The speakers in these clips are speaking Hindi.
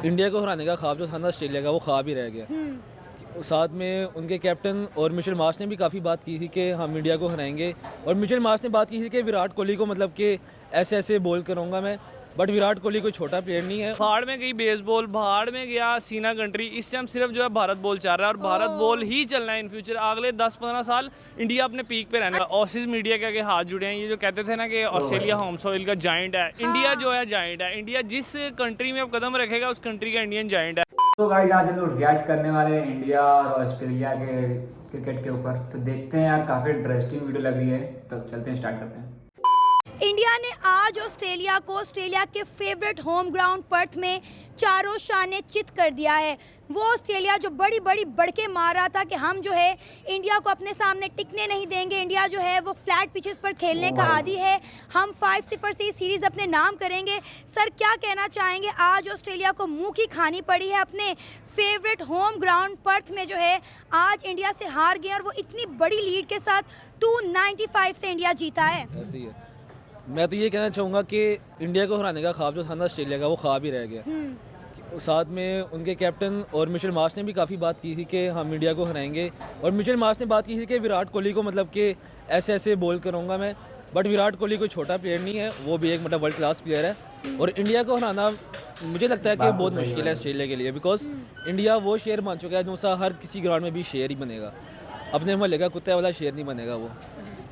इंडिया को हराने का ख्वाब जो था ना ऑस्ट्रेलिया का, वो ख्वाब ही रह गया। साथ में उनके कैप्टन और मिचेल मार्श ने भी काफ़ी बात की थी कि हम इंडिया को हराएंगे, और मिचेल मार्श ने बात की थी कि विराट कोहली को मतलब कि ऐसे ऐसे बॉल करूँगा मैं, बट विराट कोहली कोई छोटा प्लेयर नहीं है। भाड़ में गई बेसबॉल, भाड़ में गया सीना कंट्री। इस टाइम सिर्फ जो है भारत बॉल चल रहा है, और भारत बॉल ही चलना है इन फ्यूचर। अगले 10-15 साल इंडिया अपने पीक पे रहना है। ऑसीज मीडिया के आगे हाथ जुड़े हैं। ये जो कहते थे ना कि ऑस्ट्रेलिया होम सॉइल का जाइंट है, इंडिया जो है जाइंट है। इंडिया जिस कंट्री में अब कदम रखेगा उस कंट्री का इंडियन जाइंट है। तो गाइस आज हम लोग रिएक्ट करने वाले हैं इंडिया और ऑस्ट्रेलिया के क्रिकेट के ऊपर। तो देखते हैं यार, काफ़ी इंटरेस्टिंग वीडियो लग रही है, तो चलते हैं, स्टार्ट करते हैं। इंडिया ने आज ऑस्ट्रेलिया के फेवरेट होम ग्राउंड पर्थ में चारों शाने चित कर दिया है। वो ऑस्ट्रेलिया जो बड़ी बड़ी बढ़के मार रहा था कि हम जो है इंडिया को अपने सामने टिकने नहीं देंगे, इंडिया जो है वो फ्लैट पिचेस पर खेलने का आदी है, हम 5-0 से सीरीज़ अपने नाम करेंगे। सर क्या कहना चाहेंगे, आज ऑस्ट्रेलिया को मुंह की खानी पड़ी है अपने फेवरेट होम ग्राउंड पर्थ में, जो है आज इंडिया से हार गए और वो इतनी बड़ी लीड के साथ 295 से इंडिया जीता है। ऐसे ही है। मैं तो ये कहना चाहूँगा कि इंडिया को हराने का ख्वाब जो था ना ऑस्ट्रेलिया का, वो ख्वाब ही रह गया। साथ में उनके कैप्टन और मिचेल मार्श ने भी काफ़ी बात की थी कि हम इंडिया को हराएंगे, और मिचेल मार्श ने बात की थी कि विराट कोहली को मतलब कि ऐसे ऐसे बॉल करूँगा मैं, बट विराट कोहली कोई छोटा प्लेयर नहीं है, वो भी एक मतलब वर्ल्ड क्लास प्लेयर है। और इंडिया को हराना मुझे लगता है कि बहुत मुश्किल है ऑस्ट्रेलिया के लिए, बिकॉज इंडिया वो शेर बन चुका है जो सा हर किसी ग्राउंड में भी शेर ही बनेगा, अपने मोहल्ले का कुत्ते वाला शेर नहीं बनेगा वो।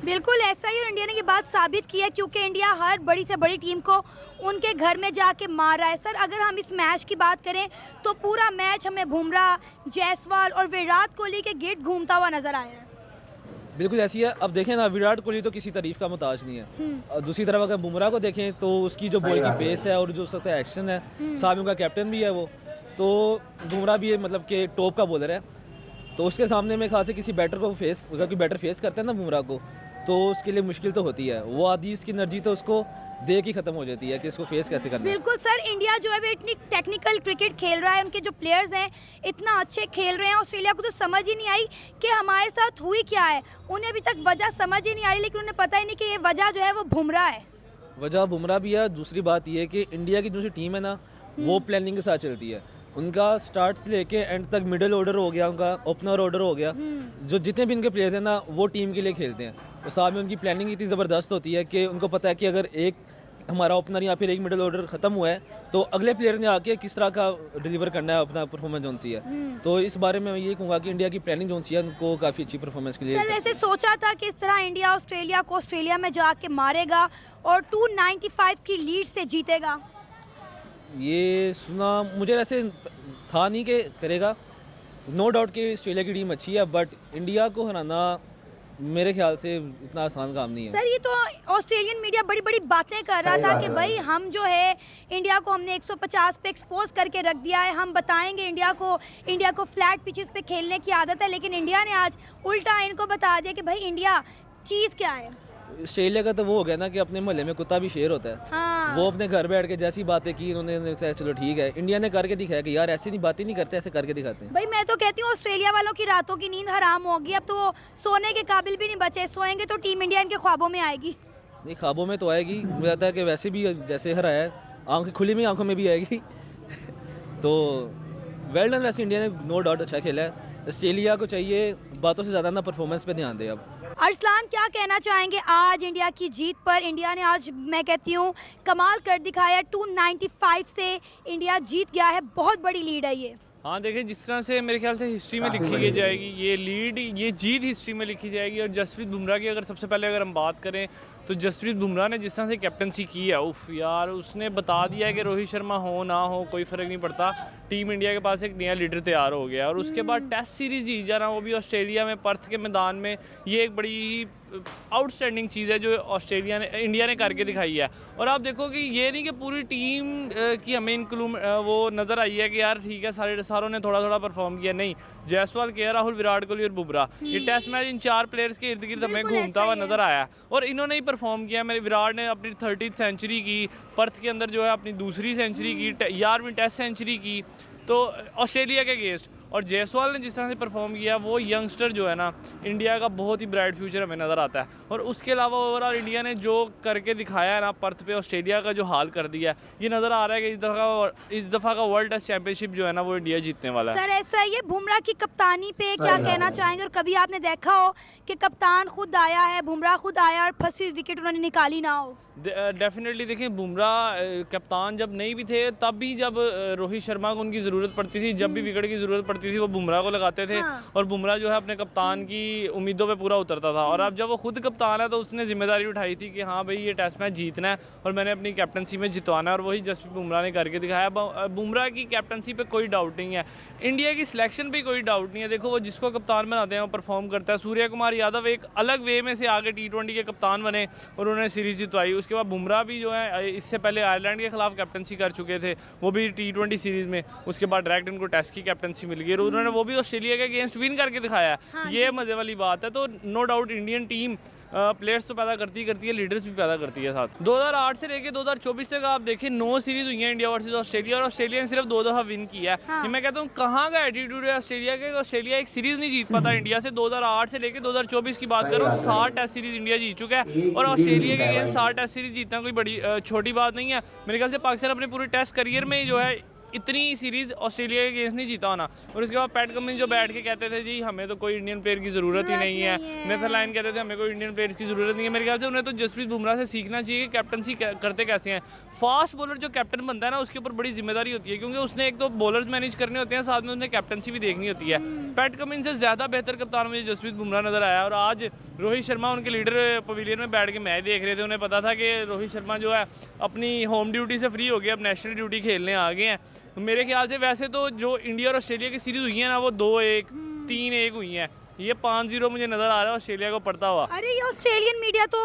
बिल्कुल ऐसा ही, और इंडिया ने ये बात साबित की है क्योंकि इंडिया हर बड़ी से बड़ी टीम को उनके घर में जाके मार रहा है। सर अगर हम इस मैच की बात करें तो पूरा मैच हमें बुमराह, जायसवाल और विराट कोहली के गिर्द घूमता हुआ नजर आया है। बिल्कुल ऐसी है। अब देखें ना, विराट कोहली तो किसी तारीफ का मोहताज नहीं है, और दूसरी तरफ अगर बुमराह को देखें तो उसकी जो बॉल की पेस है और जो उसका एक्शन है, साथ में उनका कैप्टन भी है वो, तो बुमराह भी मतलब कि टॉप का बॉलर है। तो उसके सामने में खास से किसी बैटर को फेस, अगर कोई बैटर फेस करता है ना बुमराह को, तो उसके लिए मुश्किल तो होती है। वो आधी इसकी एनर्जी तो उसको दे के ख़त्म हो जाती है कि इसको फेस कैसे करना है। बिल्कुल सर, इंडिया जो है वो इतनी टेक्निकल क्रिकेट खेल रहा है, उनके जो प्लेयर्स हैं इतना अच्छे खेल रहे हैं। ऑस्ट्रेलिया को तो समझ ही नहीं आई कि हमारे साथ हुई क्या है, उन्हें अभी तक वजह समझ ही नहीं आ रही, लेकिन उन्हें पता ही नहीं कि ये वजह जो है वो बुमराह है। वजह बुमराह भी है। दूसरी बात ये है कि इंडिया की जो टीम है ना, वो प्लानिंग के साथ चलती है। उनका स्टार्ट से लेके एंड तक मिडिल ऑर्डर हो गया, उनका ओपनर ऑर्डर हो गया, जो जितने भी इनके प्लेयर्स हैं ना वो टीम के लिए खेलते हैं। और साथ में उनकी प्लानिंग इतनी ज़बरदस्त होती है कि उनको पता है कि अगर एक हमारा ओपनर या फिर एक मिडिल ऑर्डर ख़त्म हुआ है तो अगले प्लेयर ने आके किस तरह का डिलीवर करना है अपना परफॉर्मेंस जोन सी है। तो इस बारे में मैं ये कहूँगा कि इंडिया की प्लानिंग जोन सी है उनको काफ़ी अच्छी परफॉर्मेंस के लिए। सर वैसे सोचा था कि इस तरह इंडिया ऑस्ट्रेलिया को ऑस्ट्रेलिया में जाके मारेगा और 295 की लीड से जीतेगा? ये सुना मुझे वैसे था नहीं कि करेगा। नो डाउट कि ऑस्ट्रेलिया की टीम अच्छी है, बट इंडिया को हराना मेरे ख्याल से इतना आसान काम नहीं है। सर ये तो ऑस्ट्रेलियन मीडिया बड़ी बड़ी बातें कर रहा था कि भाई हम जो है इंडिया को हमने 150 पे एक्सपोज करके रख दिया है, हम बताएंगे इंडिया को फ्लैट पिचेस पे खेलने की आदत है, लेकिन इंडिया ने आज उल्टा इनको बता दिया कि भाई इंडिया चीज़ क्या है। ऑस्ट्रेलिया का तो वो हो गया ना कि अपने मोहल्ले में कुत्ता भी शेर होता है। हाँ। वो अपने घर बैठ के जैसी बातें की उन्होंने कहा चलो ठीक है। इंडिया ने करके दिखाया कि यार ऐसी नहीं बातें नहीं करते, ऐसे करके दिखाते हैं। भाई मैं तो कहती हूँ ऑस्ट्रेलिया वालों की रातों की नींद हराम होगी, अब तो वो सोने के काबिल भी नहीं बचे, सोएंगे तो टीम इंडिया इनके ख्वाबों में आएगी। नहीं, ख्वाबों में तो आएगी, मुझे लगता है कि वैसे भी जैसे हराया है आंखें खुली में आंखों में भी आएगी। तो वेल डन, वैसे इंडिया ने नो डाउट अच्छा खेला है। ऑस्ट्रेलिया को चाहिए बातों से ज़्यादा ना परफॉर्मेंस पे ध्यान दे। अब अरसलान क्या कहना चाहेंगे आज इंडिया की जीत पर? इंडिया ने आज मैं कहती हूँ कमाल कर दिखाया, 295 से इंडिया जीत गया है, बहुत बड़ी लीड है ये। हाँ देखिए, जिस तरह से मेरे ख्याल से हिस्ट्री में लिखी जाएगी ये लीड, ये जीत हिस्ट्री में लिखी जाएगी। और जसप्रीत बुमराह की अगर सबसे पहले अगर हम बात करें तो जसप्रीत बुमराह ने जिस तरह से कैप्टनसी की है, उफ यार, उसने बता दिया है कि रोहित शर्मा हो ना हो कोई फ़र्क नहीं पड़ता, टीम इंडिया के पास एक नया लीडर तैयार हो गया। और उसके बाद टेस्ट सीरीज़ जीत जाना, वो भी ऑस्ट्रेलिया में पर्थ के मैदान में, ये एक बड़ी आउटस्टैंडिंग चीज़ है जो इंडिया ने करके दिखाई है। और आप देखो कि ये नहीं कि पूरी टीम की हमें इंक्लूड वो नज़र आई है कि यार ठीक है सारों ने थोड़ा थोड़ा परफॉर्म किया, नहीं, जायसवाल, के राहुल, विराट कोहली और बुमराह, ये टेस्ट मैच इन 4 प्लेयर्स के इर्द गिर्द हमें घूमता हुआ नज़र आया और इन्होंने ही परफॉर्म किया। मेरे विराट ने अपनी 30th सेंचुरी की, पर्थ के अंदर जो है अपनी दूसरी सेंचुरी की, 11वीं टेस्ट सेंचुरी की। तो ऑस्ट्रेलिया के अगेंस्ट। और जायसवाल ने जिस तरह से परफॉर्म किया, वो यंगस्टर जो है ना, इंडिया का बहुत ही ब्राइट फ्यूचर हमें नज़र आता है। और उसके अलावा ओवरऑल इंडिया ने जो करके दिखाया है ना पर्थ पे, ऑस्ट्रेलिया का जो हाल कर दिया है, ये नज़र आ रहा है कि इस दफ़ा का वर्ल्ड टेस्ट चैंपियनशिप जो है ना वो इंडिया जीतने वाला है। सर ऐसा है, ये बुमराह की कप्तानी पे क्या कहना चाहेंगे? और कभी आपने देखा हो कि कप्तान खुद आया है, बुमराह खुद आया और फंसी हुई विकेट उन्होंने निकाली ना हो? डेफिनेटली देखिए, बुमराह कप्तान जब नहीं भी थे तब भी जब रोहित शर्मा को उनकी ज़रूरत पड़ती थी, जब भी विकेट की ज़रूरत पड़ती थी, वो बुमराह को लगाते थे। और बुमराह जो है अपने कप्तान की उम्मीदों पे पूरा उतरता था। और अब जब वो खुद कप्तान है तो उसने जिम्मेदारी उठाई थी कि हाँ भाई ये टेस्ट मैच जीतना है और मैंने अपनी कैप्टनसी में जितवाना है, और वही जसप्रीत बुमराह ने करके दिखाया। बुमराह की कैप्टनसी पे कोई डाउट नहीं है, इंडिया की सिलेक्शन पे कोई डाउट नहीं है। देखो वो जिसको कप्तान बनाते हैं वो परफॉर्म करता है। सूर्य कुमार यादव एक अलग वे में से आगे T20 के कप्तान बने और उन्होंने सीरीज़ जितवाई। उसके बाद बुमराह भी जो है इससे पहले आयरलैंड के खिलाफ कैप्टनसी कर चुके थे, वो भी T20 सीरीज़ में। उसके बाद डायरेक्ट उनको टेस्ट की कैप्टनसी मिल गई और उन्होंने वो भी ऑस्ट्रेलिया के अगेंस्ट विन करके दिखाया है। ये मज़े वाली बात है। तो no doubt Indian team players तो पैदा करती है, लीडर्स भी पैदा करती है साथ। 2008 से लेके 2024 तक आप देखें 9 सीरीज हुई हैं इंडिया वर्सेस ऑस्ट्रेलिया, और ऑस्ट्रेलिया ने सिर्फ 2 दफ़ा विन किया है। ये मैं कहता हूँ कहाँ का एटीट्यूड है ऑस्ट्रेलिया के, ऑस्ट्रेलिया एक सीरीज नहीं जीत पाता इंडिया से। 2008 से लेके 2024 की बात करो, 60 टेस्ट सीरीज इंडिया जीत चुका है, और ऑस्ट्रेलिया के अगेंस्ट 60 टेस्ट सीरीज जीतना कोई बड़ी छोटी बात नहीं है। मेरे ख्याल से पाकिस्तान अपने पूरे टेस्ट करियर में जो है इतनी सीरीज़ ऑस्ट्रेलिया के अगेंस्ट नहीं जीता होना। और उसके बाद पैट कमिंस जो बैठ के कहते थे जी हमें तो कोई इंडियन प्लेयर की ज़रूरत ही नहीं है, नेथरलैंड कहते थे हमें कोई इंडियन प्लेयर की ज़रूरत नहीं है। मेरे ख्याल से उन्हें तो जसप्रीत बुमराह से सीखना चाहिए कि कैप्टनसी करते कैसे हैं। फास्ट बॉलर जो कैप्टन बनता है ना, उसके ऊपर बड़ी जिम्मेदारी होती है, क्योंकि उसने एक तो बॉलर्स मैनेज करने होते हैं, साथ में उसने कैप्टनसी भी देखनी होती है। पैट कमिंस से ज़्यादा बेहतर कप्तान मुझे जसप्रीत बुमराह नज़र आया। और आज रोहित शर्मा उनके लीडर पवेलियन में बैठ के मैच देख रहे थे, उन्हें पता था कि रोहित शर्मा जो है अपनी होम ड्यूटी से फ्री हो गए, अब नेशनल ड्यूटी खेलने आ गए हैं। मेरे ख्याल से वैसे तो जो इंडिया और ऑस्ट्रेलिया की सीरीज हुई है ना, वो 2-1 3-1 हुई हैं। ये 5-0 मुझे नज़र आ रहा है ऑस्ट्रेलिया को पड़ता हुआ। अरे ये ऑस्ट्रेलियन मीडिया तो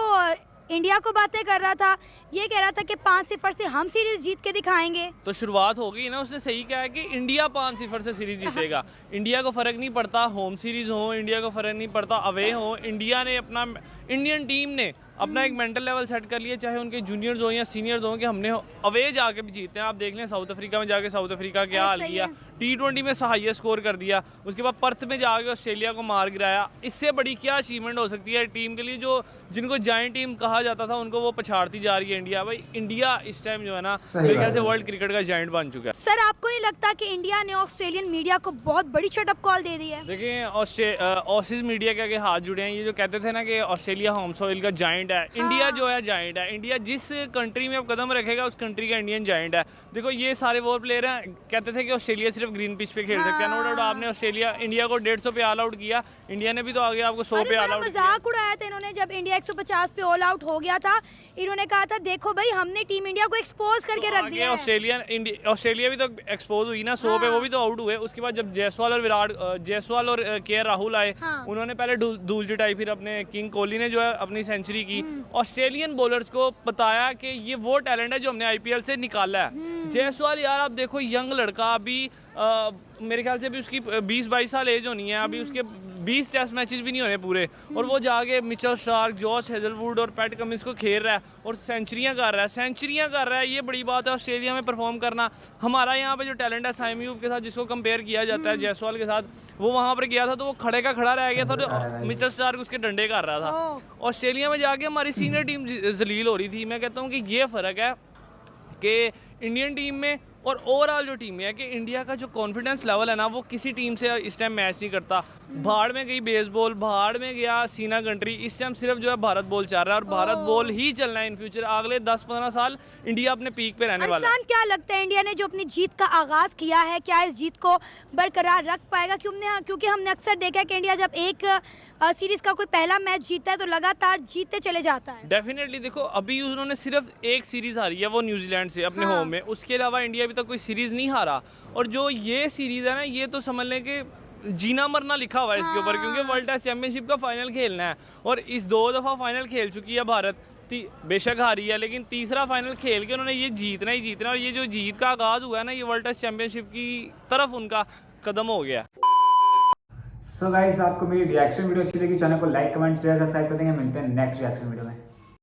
इंडिया को बातें कर रहा था, ये कह रहा था कि 5-0 से हम सीरीज जीत के दिखाएंगे। तो शुरुआत हो गई ना, उसने सही कहा है कि इंडिया 5-0 से सीरीज जीतेगा। इंडिया को फ़र्क नहीं पड़ता होम सीरीज़ हो, इंडिया को फ़र्क नहीं पड़ता अवे हो। इंडियन टीम ने अपना एक मेंटल लेवल सेट कर लिया, चाहे उनके जूनियर्स हो या सीनियर्स हो, कि हमने अवे जाके भी जीते हैं। आप देख लें साउथ अफ्रीका में जाके साउथ अफ्रीका क्या हाल किया, T20 में हाईएस्ट स्कोर कर दिया, उसके बाद पर्थ में जाके ऑस्ट्रेलिया को मार गिराया। इससे बड़ी क्या अचीवमेंट हो सकती है टीम के लिए? जो जिनको जायंट टीम कहा जाता था उनको वो पछाड़ती जा रही है इंडिया। भाई इंडिया इस टाइम जो है ना, मेरे ख्याल से वर्ल्ड क्रिकेट का जायंट बन चुका है। सर आपको नहीं लगता कि इंडिया ने ऑस्ट्रेलियन मीडिया को बहुत बड़ी शटअप कॉल दे दी है? देखिए ऑसीज मीडिया के आगे हाथ जुड़े हैं। ये जो कहते थे ना कि ऑस्ट्रेलिया होम सॉइल का जायंट है, इंडिया जो है जायंट है। इंडिया जिस कंट्री में अब कदम रखेगा उस कंट्री का इंडियन जायंट है। देखो ये सारे वो प्लेयर हैं, कहते थे कि ऑस्ट्रेलिया सिर्फ ग्रीन पिच पे खेल सकते हैं। नो डाउट आपने इंडिया को 150 पे ऑल आउट किया, इंडिया ने भी तो आगे आपको 100 पे ऑल आउट किया। मजाक उड़ाया था इन्होंने जब इंडिया 150 पे ऑल आउट हो गया था। इन्होंने कहा था देखो भाई हमने टीम इंडिया को एक्सपोज करके रख दिया है। ऑस्ट्रेलिया भी तो एक्सपोज हुई ना, 100 पे वो भी तो आउट हुए। उसके बाद जब जायसवाल और KL राहुल आए, उन्होंने पहले धूल जुटाई, फिर अपने किंग कोहली ने जो है अपनी सेंचुरी की। ऑस्ट्रेलियन बॉलर्स को बताया कि ये वो टैलेंट है जो हमने IPL से निकाला है। जायसवाल यार आप देखो यंग लड़का, अभी मेरे ख्याल से अभी उसकी 20-22 साल एज होनी है, अभी उसके 20 टेस्ट मैचेस भी नहीं होने पूरे, और वो जाके मिचेल स्टार्क, जॉश हेजलवुड और पैट कमिंस को खेल रहा है और सेंचुरियां कर रहा है। ये बड़ी बात है ऑस्ट्रेलिया में परफॉर्म करना। हमारा यहाँ पे जो टैलेंट है साइम के साथ, जिसको कंपेयर किया जाता है जायसवाल के साथ, वो वहाँ पर गया था तो वो खड़े का खड़ा रह गया था, तो मिचेल स्टार्क उसके डंडे कर रहा था। ऑस्ट्रेलिया में जाके हमारी सीनियर टीम जलील हो रही थी। मैं कहता हूँ कि ये फ़र्क है कि इंडियन टीम में और ओवरऑल जो टीम है कि इंडिया का जो कॉन्फिडेंस लेवल है ना, वो किसी टीम से इस टाइम मैच नहीं करता। भाड़ में गई बेसबॉल, भाड़ में गया सीना कंट्री, इस टाइम सिर्फ जो है भारत बॉल चल रहा है और भारत बॉल ही चलना है इन फ्यूचर। अगले 10-15 साल इंडिया अपने पीक पे रहने वाला है। क्या लगता है इंडिया ने जो अपनी जीत का आगाज किया है, क्या इस जीत को बरकरार रख पाएगा? क्योंकि हमने अक्सर देखा है कि इंडिया जब एक सीरीज का कोई पहला मैच जीतता है तो लगातार जीतते चले जाता है। डेफिनेटली देखो अभी उन्होंने सिर्फ एक सीरीज हारी है, वो न्यूजीलैंड से अपने होम में। उसके अलावा इंडिया अभी तक कोई सीरीज नहीं हारा। और जो ये सीरीज है ना, ये तो समझ लें कि जीना मरना लिखा हुआ है इसके ऊपर, क्योंकि वर्ल्ड टेस्ट चैंपियनशिप का फाइनल खेलना है। और इस 2 दफ़ा फाइनल खेल चुकी है भारत, बेशक हारी है, लेकिन तीसरा फाइनल खेल के उन्होंने ये जीतना ही जीतना। और ये जो जीत का आगाज़ हुआ है ना, ये वर्ल्ड टेस्ट चैंपियनशिप की तरफ उनका कदम हो गया। सो गाइस आपको मेरी रिएक्शन वीडियो अच्छी लगी, चैनल को लाइक कमेंट शेयर सब्सक्राइब कर देंगे। मिलते हैं नेक्स्ट रिएक्शन वीडियो में।